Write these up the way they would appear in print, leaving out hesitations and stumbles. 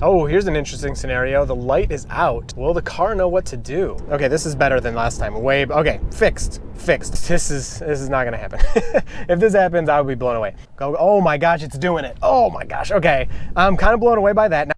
Oh, here's an interesting scenario. The light is out. Will the car know what to do? Okay, this is better than last time. Okay, fixed. This is not gonna happen. If this happens, I will be blown away. Go, oh my gosh, it's doing it. Oh my gosh, okay. I'm kind of blown away by that.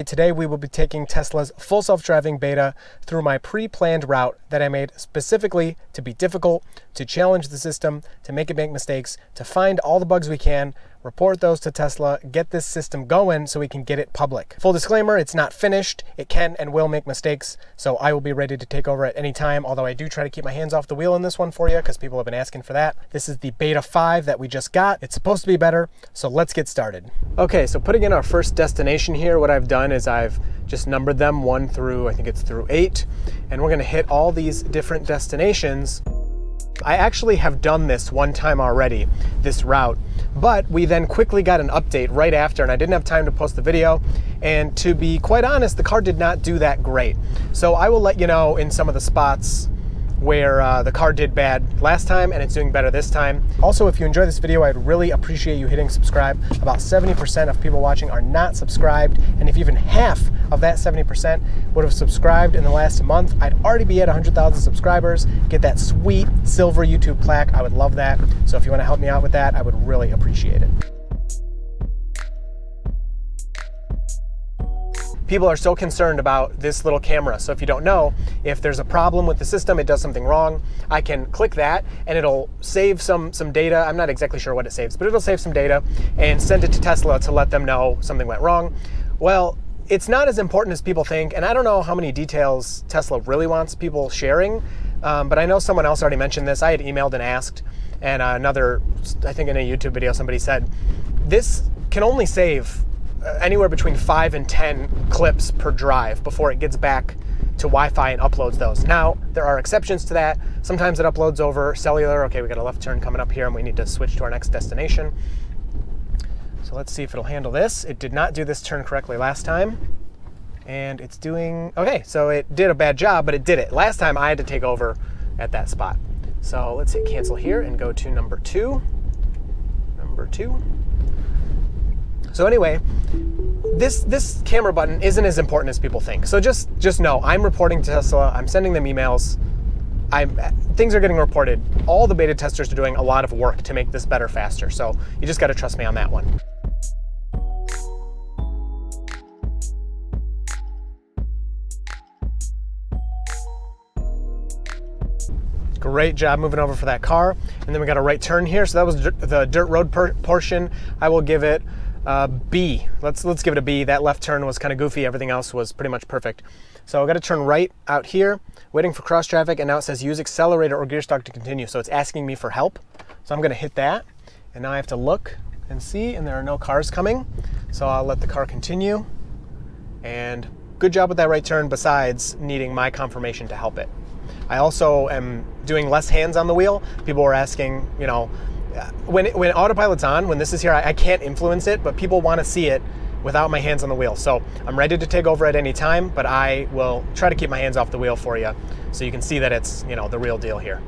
Today we will be taking Tesla's full self-driving beta through my pre-planned route that I made specifically to be difficult, to challenge the system, to make it make mistakes, to find all the bugs we can, report those to Tesla, get this system going so we can get it public. Full disclaimer, it's not finished. It can and will make mistakes, so I will be ready to take over at any time, although I do try to keep my hands off the wheel in this one for you because people have been asking for that. This is the Beta 5 that we just got. It's supposed to be better, so let's get started. Okay, so putting in our first destination here, what I've done is I've just numbered them 1 through, I think it's through 8, and we're gonna hit all these different destinations. I actually have done this one time already, this route, but we then quickly got an update right after and I didn't have time to post the video. And to be quite honest, the car did not do that great. So I will let you know in some of the spots where the car did bad last time and it's doing better this time. Also, if you enjoy this video, I'd really appreciate you hitting subscribe. About 70% of people watching are not subscribed, and if even half of that 70% would have subscribed in the last month, I'd already be at 100,000 subscribers, get that sweet silver YouTube plaque. I would love that. So if you want to help me out with that, I would really appreciate it. People are so concerned about this little camera. So if you don't know, if there's a problem with the system, it does something wrong, I can click that and it'll save some data. I'm not exactly sure what it saves, but it'll save some data and send it to Tesla to let them know something went wrong. Well, it's not as important as people think, and I don't know how many details Tesla really wants people sharing, but I know someone else already mentioned this. I had emailed and asked, and I think in a YouTube video, somebody said, this can only save anywhere between 5 and 10 clips per drive before it gets back to Wi-Fi and uploads those. Now, there are exceptions to that. Sometimes it uploads over cellular. Okay, we got a left turn coming up here and we need to switch to our next destination. So let's see if it'll handle this. It did not do this turn correctly last time. And it's doing, okay, so it did a bad job, but it did it. Last time I had to take over at that spot. So let's hit cancel here and go to number 2. Number 2. So anyway, this camera button isn't as important as people think. So just know, I'm reporting to Tesla, I'm sending them emails, things are getting reported. All the beta testers are doing a lot of work to make this better faster. So you just gotta trust me on that one. Great job moving over for that car. And then we got a right turn here. So that was the dirt road portion. I will give it B. Let's give it a B. That left turn was kind of goofy. Everything else was pretty much perfect. So I got to turn right out here, waiting for cross traffic, and now it says use accelerator or gear stalk to continue. So it's asking me for help. So I'm going to hit that, and now I have to look and see, and there are no cars coming. So I'll let the car continue. And good job with that right turn, besides needing my confirmation to help it. I also am doing less hands on the wheel. People were asking, you know, when autopilot's on, when this is here, I can't influence it, but people want to see it without my hands on the wheel. So I'm ready to take over at any time, but I will try to keep my hands off the wheel for you so you can see that it's, you know, the real deal here.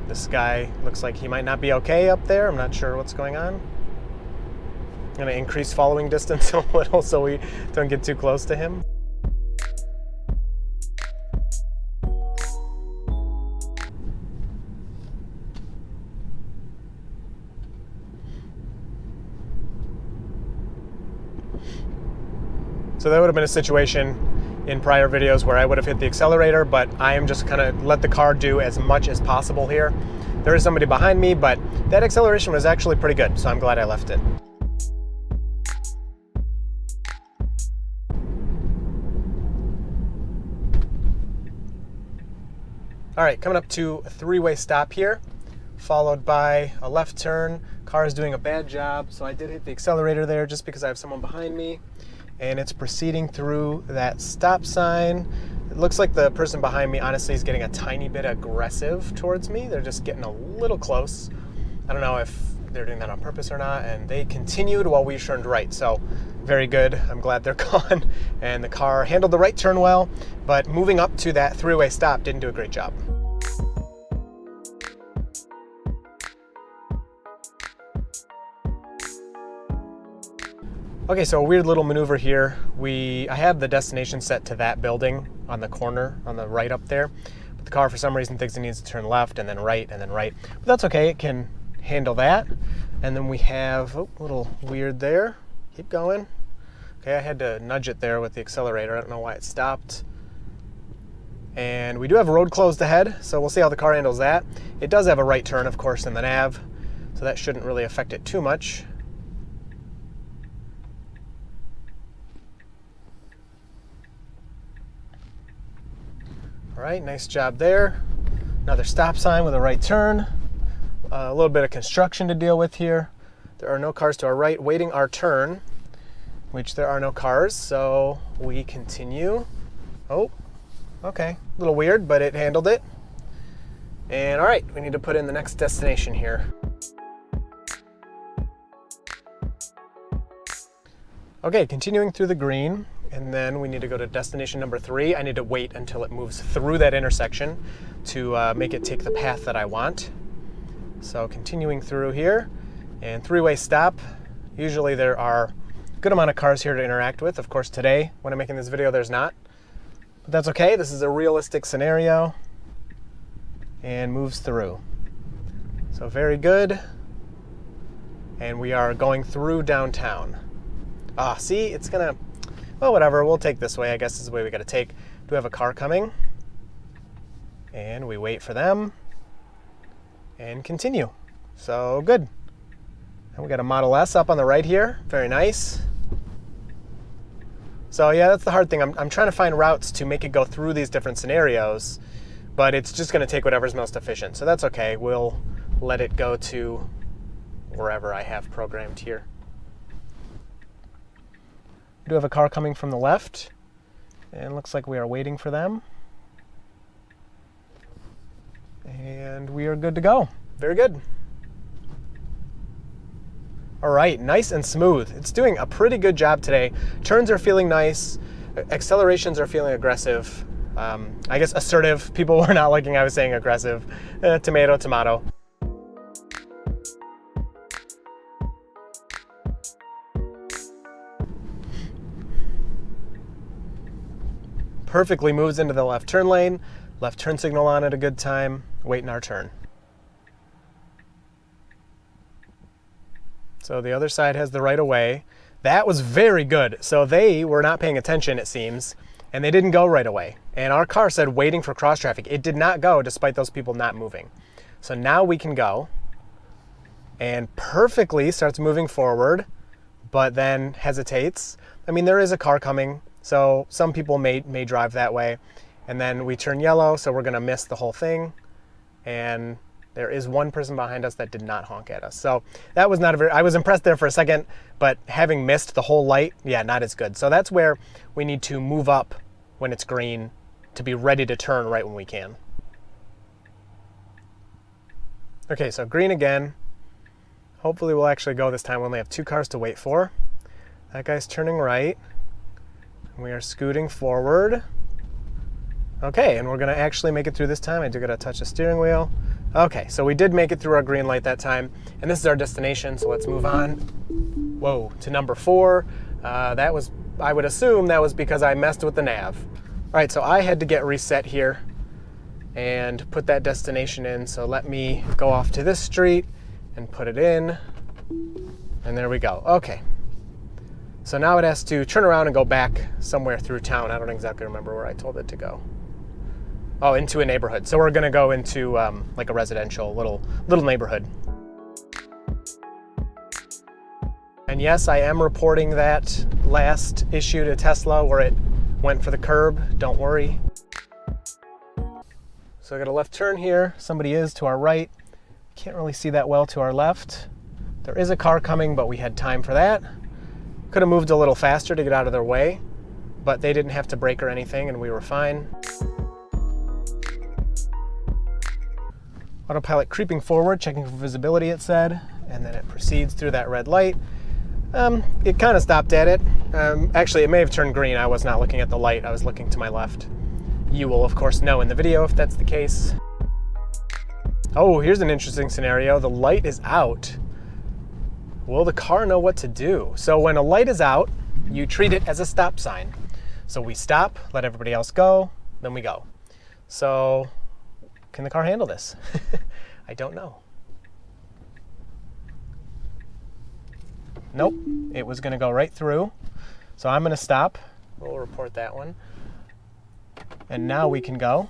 This guy looks like he might not be okay up there. I'm not sure what's going on. I'm gonna increase following distance a little so we don't get too close to him. So that would have been a situation in prior videos where I would have hit the accelerator, but I am just gonna let the car do as much as possible here. There is somebody behind me, but that acceleration was actually pretty good, so I'm glad I left it. All right, coming up to a 3-way stop here, followed by a left turn. Car is doing a bad job, so I did hit the accelerator there just because I have someone behind me. And it's proceeding through that stop sign. It looks like the person behind me honestly is getting a tiny bit aggressive towards me. They're just getting a little close. I don't know if they're doing that on purpose or not, and they continued while we turned right. So very good. I'm glad they're gone. And the car handled the right turn well, but moving up to that three-way stop didn't do a great job. Okay, so a weird little maneuver here. I have the destination set to that building on the corner, on the right up there. But the car, for some reason, thinks it needs to turn left and then right and then right. But that's okay, it can handle that. And then we have, a little weird there. Keep going. Okay, I had to nudge it there with the accelerator. I don't know why it stopped. And we do have a road closed ahead, so we'll see how the car handles that. It does have a right turn, of course, in the nav, so that shouldn't really affect it too much. All right, nice job there. Another stop sign with a right turn. A little bit of construction to deal with here. There are no cars to our right waiting our turn, which there are no cars, so we continue. Oh, okay, a little weird, but it handled it. And all right, we need to put in the next destination here. Okay, continuing through the green, and then we need to go to destination number 3. I need to wait until it moves through that intersection to make it take the path that I want. So continuing through here, and three-way stop. Usually there are a good amount of cars here to interact with. Of course, today, when I'm making this video, there's not. But that's okay, this is a realistic scenario, and moves through. So very good. And we are going through downtown. See, it's gonna, well, whatever, we'll take this way, I guess is the way we gotta take. Do we have a car coming? And we wait for them and continue. So good. And we got a Model S up on the right here, very nice. So yeah, that's the hard thing. I'm trying to find routes to make it go through these different scenarios, but it's just gonna take whatever's most efficient. So that's okay, we'll let it go to wherever I have programmed here. We do have a car coming from the left, and looks like we are waiting for them. And we are good to go. Very good. All right, nice and smooth. It's doing a pretty good job today. Turns are feeling nice. Accelerations are feeling aggressive. I guess assertive. People were not liking I was saying aggressive. Tomato, tomato. Perfectly moves into the left turn lane. Left turn signal on at a good time. Waiting our turn. So the other side has the right of way. That was very good. So they were not paying attention, it seems, and they didn't go right away. And our car said waiting for cross traffic. It did not go despite those people not moving. So now we can go, and perfectly starts moving forward, but then hesitates. I mean, there is a car coming, so some people may drive that way. And then we turn yellow, so we're gonna miss the whole thing. And there is one person behind us that did not honk at us. So that was not a very, I was impressed there for a second, but having missed the whole light, yeah, not as good. So that's where we need to move up when it's green to be ready to turn right when we can. Okay, so green again. Hopefully we'll actually go this time. We only have 2 cars to wait for. That guy's turning right. We are scooting forward. Okay, and we're gonna actually make it through this time. I do gotta touch the steering wheel. Okay, so we did make it through our green light that time, and this is our destination, so let's move on. Whoa, to number 4. That was, I would assume that was because I messed with the nav. All right, so I had to get reset here and put that destination in, so let me go off to this street and put it in, and there we go. Okay, so now it has to turn around and go back somewhere through town. I don't exactly remember where I told it to go. Oh, into a neighborhood. So we're gonna go into like a residential little neighborhood. And yes, I am reporting that last issue to Tesla where it went for the curb. Don't worry. So I got a left turn here. Somebody is to our right. Can't really see that well to our left. There is a car coming, but we had time for that. Could have moved a little faster to get out of their way, but they didn't have to brake or anything, and we were fine. Autopilot creeping forward, checking for visibility, it said, and then it proceeds through that red light. It kind of stopped at it. Actually, it may have turned green. I was not looking at the light. I was looking to my left. You will, of course, know in the video if that's the case. Oh, here's an interesting scenario. The light is out. Will the car know what to do? So when a light is out, you treat it as a stop sign. So we stop, let everybody else go, then we go. So can the car handle this? I don't know. Nope, it was going to go right through. So I'm going to stop. We'll report that one. And now we can go.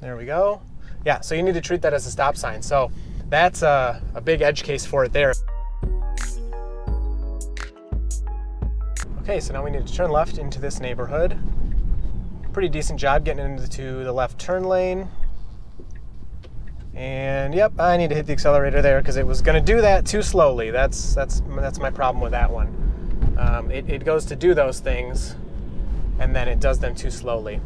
There we go. Yeah, so you need to treat that as a stop sign. So that's a big edge case for it there. Okay, so now we need to turn left into this neighborhood. Pretty decent job getting into the left turn lane. And yep, I need to hit the accelerator there because it was going to do that too slowly. That's my problem with that one. It goes to do those things, and then it does them too slowly.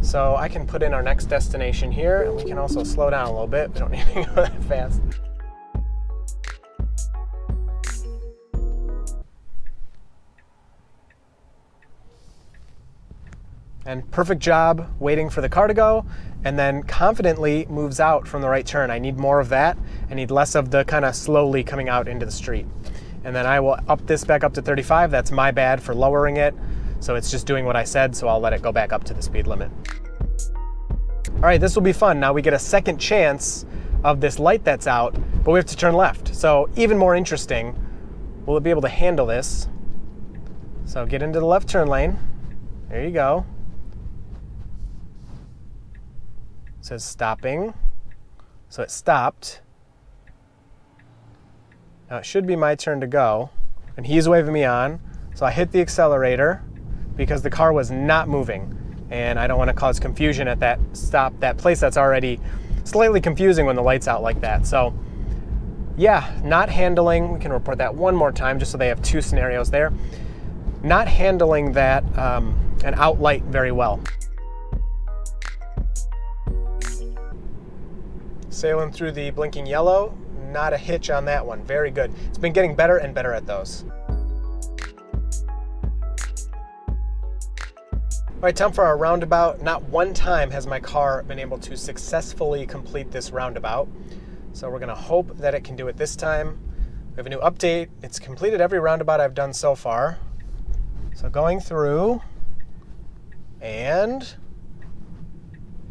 So I can put in our next destination here, and we can also slow down a little bit. We don't need to go that fast. And perfect job waiting for the car to go, and then confidently moves out from the right turn. I need more of that. I need less of the kind of slowly coming out into the street. And then I will up this back up to 35. That's my bad for lowering it. So it's just doing what I said, so I'll let it go back up to the speed limit. All right, this will be fun. Now we get a second chance of this light that's out, but we have to turn left. So even more interesting, will it be able to handle this? So get into the left turn lane. There you go. It says stopping. So it stopped. Now it should be my turn to go, and he's waving me on. So I hit the accelerator because the car was not moving, and I don't want to cause confusion at that stop, that place that's already slightly confusing when the light's out like that. So yeah, not handling, we can report that one more time just so they have two scenarios there. Not handling that an out light very well. Sailing through the blinking yellow, not a hitch on that one. Very good. It's been getting better and better at those. All right, time for our roundabout. Not one time has my car been able to successfully complete this roundabout. So we're gonna hope that it can do it this time. We have a new update. It's completed every roundabout I've done so far. So going through, and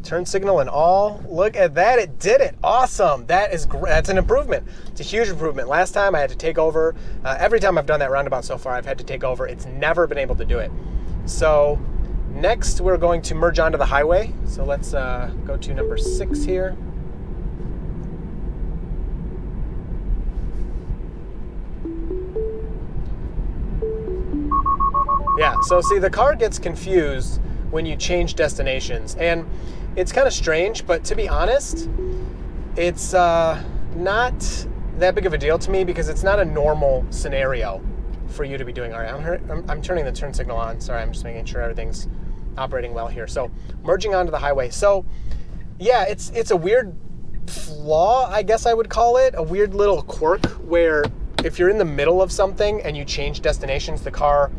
turn signal and all. Look at that, it did it. Awesome, that's an improvement. It's a huge improvement. Last time I had to take over. Every time I've done that roundabout so far, I've had to take over. It's never been able to do it. So next we're going to merge onto the highway. So let's go to number 6 here. Yeah, so see, the car gets confused when you change destinations, and it's kind of strange, but to be honest, it's not that big of a deal to me because it's not a normal scenario for you to be doing. All right, I'm turning the turn signal on. Sorry, I'm just making sure everything's operating well here. So merging onto the highway. So yeah, it's a weird flaw, I guess I would call it, a weird little quirk where if you're in the middle of something and you change destinations, the car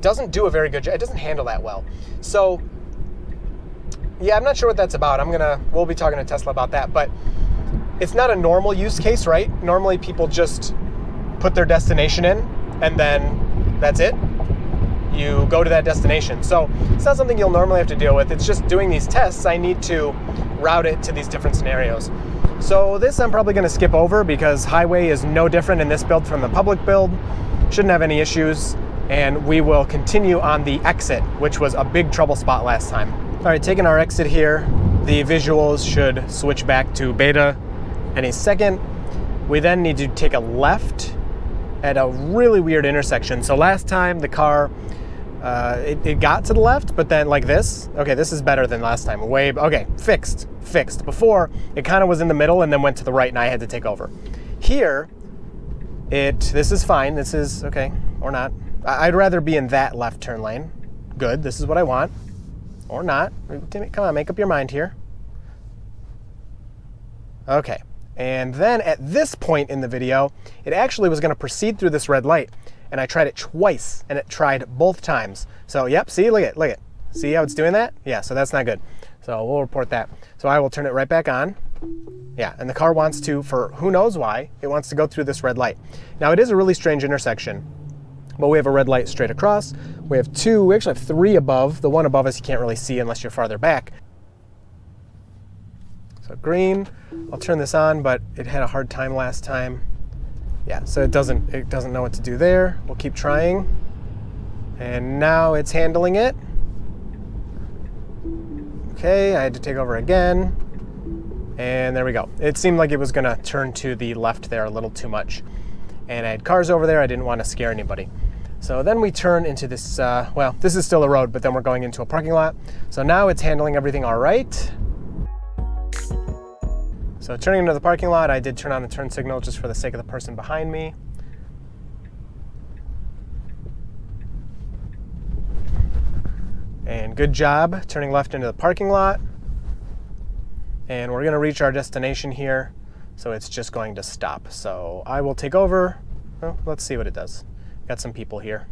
doesn't do a very good job. It doesn't handle that well. So yeah, I'm not sure what that's about. We'll be talking to Tesla about that, but it's not a normal use case, right? Normally people just put their destination in and then that's it. You go to that destination. So it's not something you'll normally have to deal with. It's just doing these tests. I need to route it to these different scenarios. So this I'm probably gonna skip over because highway is no different in this build from the public build. Shouldn't have any issues. And we will continue on the exit, which was a big trouble spot last time. All right, taking our exit here, the visuals should switch back to beta any second. We then need to take a left at a really weird intersection. So last time the car, it got to the left, but then like this. Okay, this is better than last time. Okay, fixed. Before, it kind of was in the middle and then went to the right and I had to take over. Here, this is fine. This is okay, or not. I'd rather be in that left turn lane. Good, this is what I want. Or not. Come on, make up your mind here. Okay, And then at this point in the video, it actually was gonna proceed through this red light. And I tried it twice, and it tried both times. So yep, see, look at it. See how it's doing that? Yeah, so that's not good. So we'll report that. So I will turn it right back on. Yeah, and the car wants to, for who knows why, it wants to go through this red light. Now it is a really strange intersection, but we have a red light straight across. We have two, we actually have three above. The one above us you can't really see unless you're farther back. So green, I'll turn this on, but it had a hard time last time. Yeah, so it doesn't know what to do there. We'll keep trying. And now it's handling it. Okay, I had to take over again. And there we go. It seemed like it was gonna turn to the left there a little too much. And I had cars over there, I didn't want to scare anybody. So then we turn into this, well, this is still a road, but then we're going into a parking lot. So now it's handling everything all right. So turning into the parking lot, I did turn on the turn signal just for the sake of the person behind me. And good job turning left into the parking lot. And we're gonna reach our destination here. So it's just going to stop. So I will take over. Well, let's see what it does. Got some people here.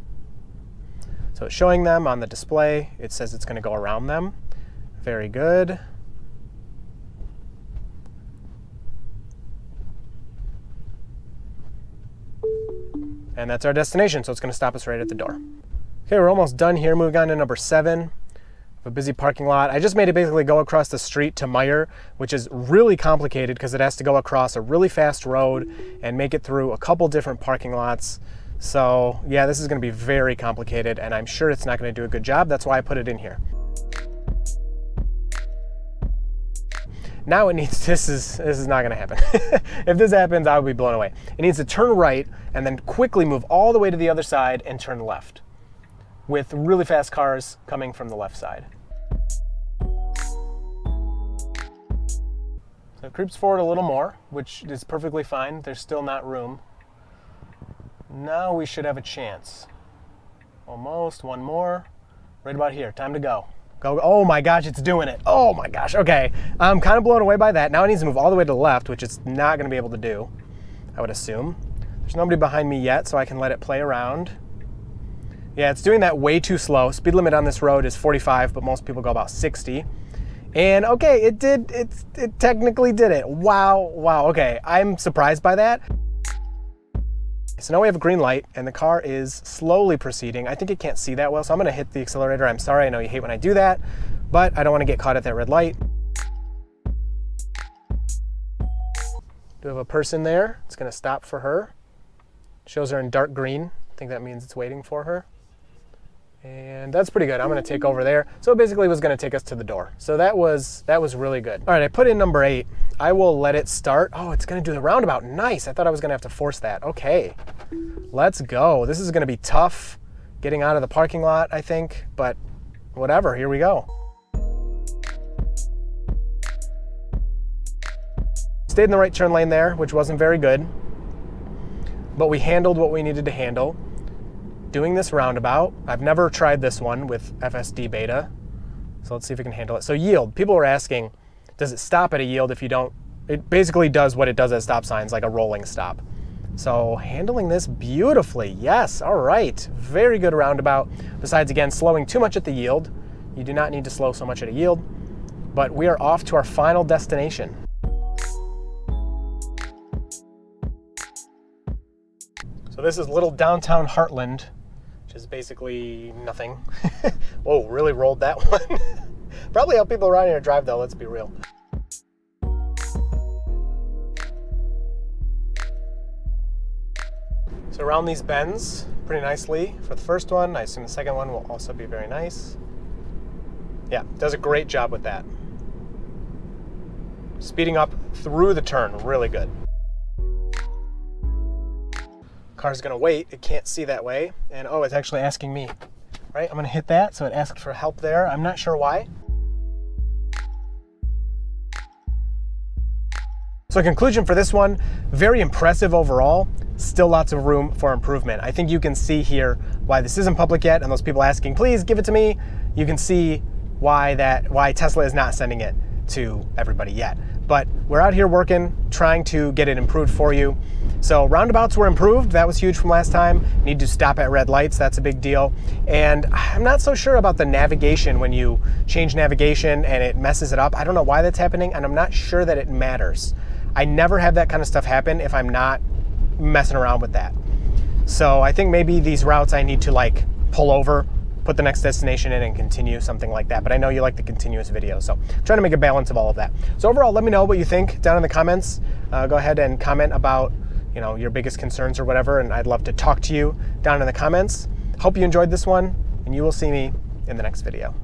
So it's showing them on the display. It says it's gonna go around them. Very good. And that's our destination, so it's gonna stop us right at the door. Okay, we're almost done here. Moving on to number 7. A busy parking lot. I just made it basically go across the street to Meyer, which is really complicated because it has to go across a really fast road and make it through a couple different parking lots. So yeah, this is gonna be very complicated and I'm sure it's not gonna do a good job. That's why I put it in here. Now it needs, this is not gonna happen. If this happens, I would be blown away. It needs to turn right and then quickly move all the way to the other side and turn left with really fast cars coming from the left side. So it creeps forward a little more, which is perfectly fine. There's still not room. Now we should have a chance. Almost, one more. Right about here, time to go. Go, oh my gosh, it's doing it. Oh my gosh, okay. I'm kind of blown away by that. Now it needs to move all the way to the left, which it's not gonna be able to do, I would assume. There's nobody behind me yet, so I can let it play around. Yeah, it's doing that way too slow. Speed limit on this road is 45, but most people go about 60. And okay, it technically did it. Wow, okay. I'm surprised by that. So now we have a green light and the car is slowly proceeding. I think it can't see that well, so I'm gonna hit the accelerator. I'm sorry, I know you hate when I do that, but I don't wanna get caught at that red light. Do have a person there. It's gonna stop for her. Shows her in dark green. I think that means it's waiting for her. And that's pretty good. I'm gonna take over there. So it basically was gonna take us to the door. So that was really good. All right, I put in number 8. I will let it start. Oh, it's gonna do the roundabout. Nice, I thought I was gonna have to force that. Okay, let's go. This is gonna be tough getting out of the parking lot, I think, but whatever, here we go. Stayed in the right turn lane there, which wasn't very good, but we handled what we needed to handle. Doing this roundabout, I've never tried this one with FSD Beta, so let's see if we can handle it. So yield, people are asking, does it stop at a yield if you don't? It basically does what it does at stop signs, like a rolling stop. So handling this beautifully, yes, all right. Very good roundabout. Besides, again, slowing too much at the yield. You do not need to slow so much at a yield, but we are off to our final destination. So this is little downtown Heartland, which is basically nothing. Whoa, really rolled that one. Probably how people around here drive though, let's be real. So around these bends pretty nicely for the first one. I assume the second one will also be very nice. Yeah, does a great job with that. Speeding up through the turn, really good. Car's gonna wait, it can't see that way, and oh, it's actually asking me, right? I'm gonna hit that, so it asked for help there. I'm not sure why. So conclusion for this one, very impressive overall, still lots of room for improvement. I think you can see here why this isn't public yet, and those people asking, please give it to me, you can see why Tesla is not sending it to everybody yet. but we're out here working, trying to get it improved for you. So roundabouts were improved. That was huge from last time. Need to stop at red lights. That's a big deal. And I'm not so sure about the navigation when you change navigation and it messes it up. I don't know why that's happening, and I'm not sure that it matters. I never have that kind of stuff happen if I'm not messing around with that. So I think maybe these routes I need to like pull over, put the next destination in, and continue, something like that. But I know you like the continuous video, so I'm trying to make a balance of all of that. So overall, let me know what you think down in the comments. Go ahead and comment about your biggest concerns or whatever, and I'd love to talk to you down in the comments. Hope you enjoyed this one, and you will see me in the next video.